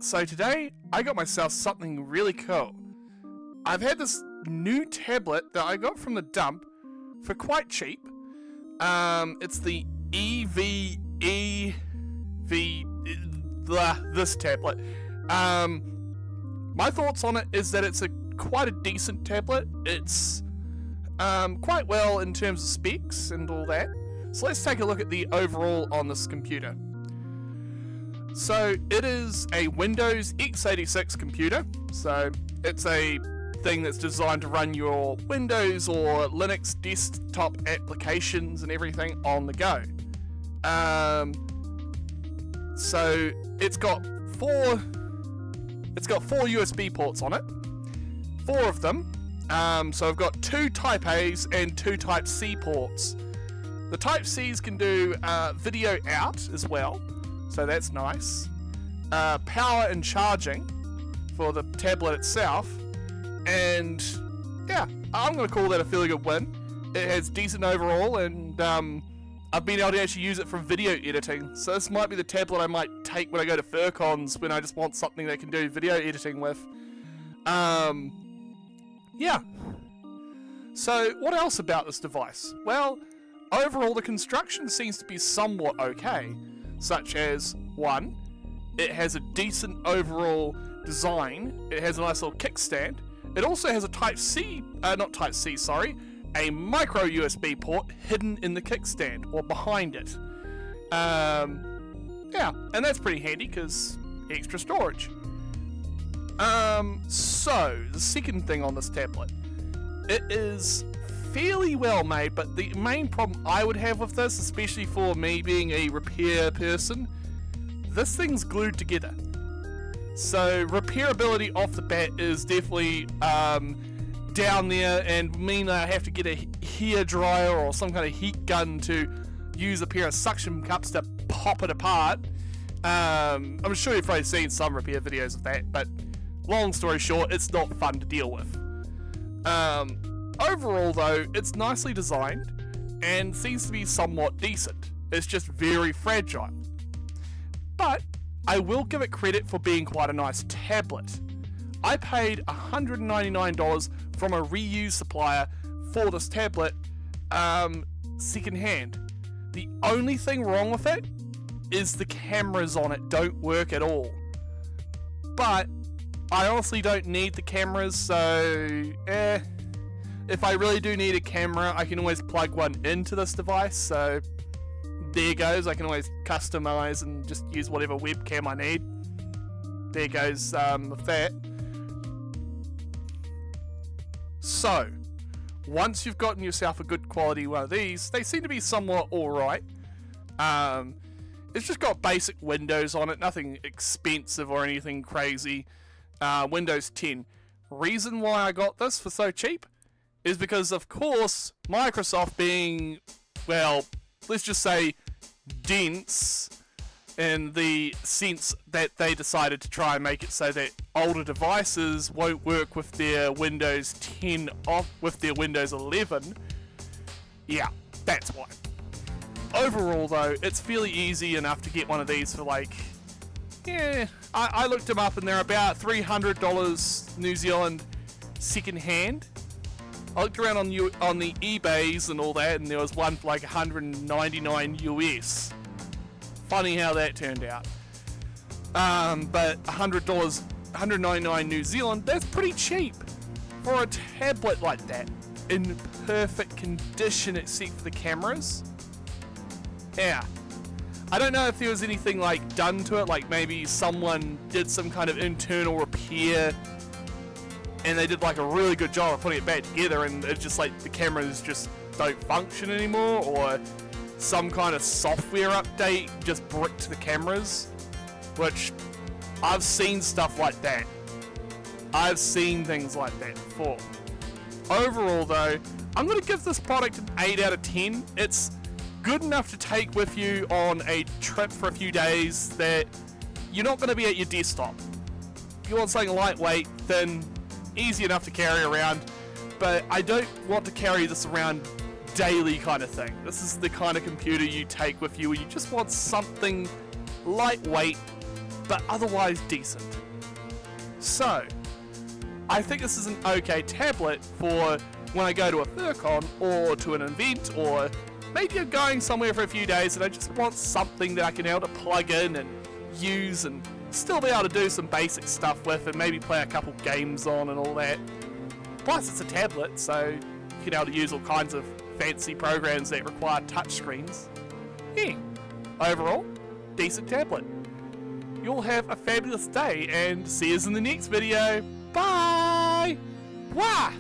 So today, I got myself something really cool. I've had this new tablet that I got from the dump for quite cheap. It's the this tablet. My thoughts on it is that it's quite a decent tablet. It's quite well in terms of specs and all that. So let's take a look at the overall on this computer. So it is a Windows x86 computer. So it's a thing that's designed to run your Windows or Linux desktop applications and everything on the go. So it's got four USB ports on it. 4 of them. So I've got 2 Type A's and 2 Type C ports. The Type C's can do video out as well, so that's nice. Power and charging for the tablet itself, and yeah, I'm going to call that a fairly good win. It has decent overall, and I've been able to actually use it for video editing, so this might be the tablet I might take when I go to FurCons when I just want something that can do video editing with. Yeah. So what else about this device? Well, overall the construction seems to be somewhat okay, such as 1, it has a decent overall design. It has a nice little kickstand. It also has a a micro USB port hidden in the kickstand or behind it. Yeah, and that's pretty handy because extra storage. So the second thing on this tablet, it is fairly well made, but the main problem I would have with this, especially for me being a repair person, this thing's glued together. So repairability off the bat is definitely down there, and mean I have to get a hair dryer or some kind of heat gun to use a pair of suction cups to pop it apart. I'm sure you've probably seen some repair videos of that, but long story short, it's not fun to deal with. Overall though, it's nicely designed and seems to be somewhat decent. It's just very fragile. But I will give it credit for being quite a nice tablet. I paid $199 from a reused supplier for this tablet, second hand. The only thing wrong with it is the cameras on it don't work at all. But I honestly don't need the cameras, so if I really do need a camera, I can always plug one into this device, so there goes. I can always customize and just use whatever webcam I need. There goes with that. So, once you've gotten yourself a good quality one of these, they seem to be somewhat alright. It's just got basic Windows on it, nothing expensive or anything crazy. Windows 10. Reason why I got this for so cheap is because, of course, Microsoft being, well, let's just say dense in the sense that they decided to try and make it so that older devices won't work with their Windows 10 with their Windows 11. Yeah, that's why. Overall though, it's fairly easy enough to get one of these for like, yeah, I looked them up and they're about $300 New Zealand second hand. I looked around on the eBays and all that, and there was one for like $199 US. Funny how that turned out. But $100, $199 New Zealand, that's pretty cheap for a tablet like that, in perfect condition except for the cameras. Yeah. I don't know if there was anything like done to it, like maybe someone did some kind of internal repair and they did like a really good job of putting it back together, and it's just like the cameras just don't function anymore, or some kind of software update just bricked the cameras, which I've seen stuff like that. I've seen things like that before. Overall though, I'm going to give this product an 8 out of 10. It's good enough to take with you on a trip for a few days that you're not going to be at your desktop. If you want something lightweight, thin, easy enough to carry around, but I don't want to carry this around daily kind of thing. This is the kind of computer you take with you when you just want something lightweight but otherwise decent. So, I think this is an okay tablet for when I go to a FurCon or to an event, or maybe I'm going somewhere for a few days and I just want something that I can be able to plug in and use and still be able to do some basic stuff with and maybe play a couple games on and all that. Plus it's a tablet, so you can be able to use all kinds of fancy programs that require touchscreens. Yeah, overall, decent tablet. You'll have a fabulous day and see us in the next video. Bye! Wah!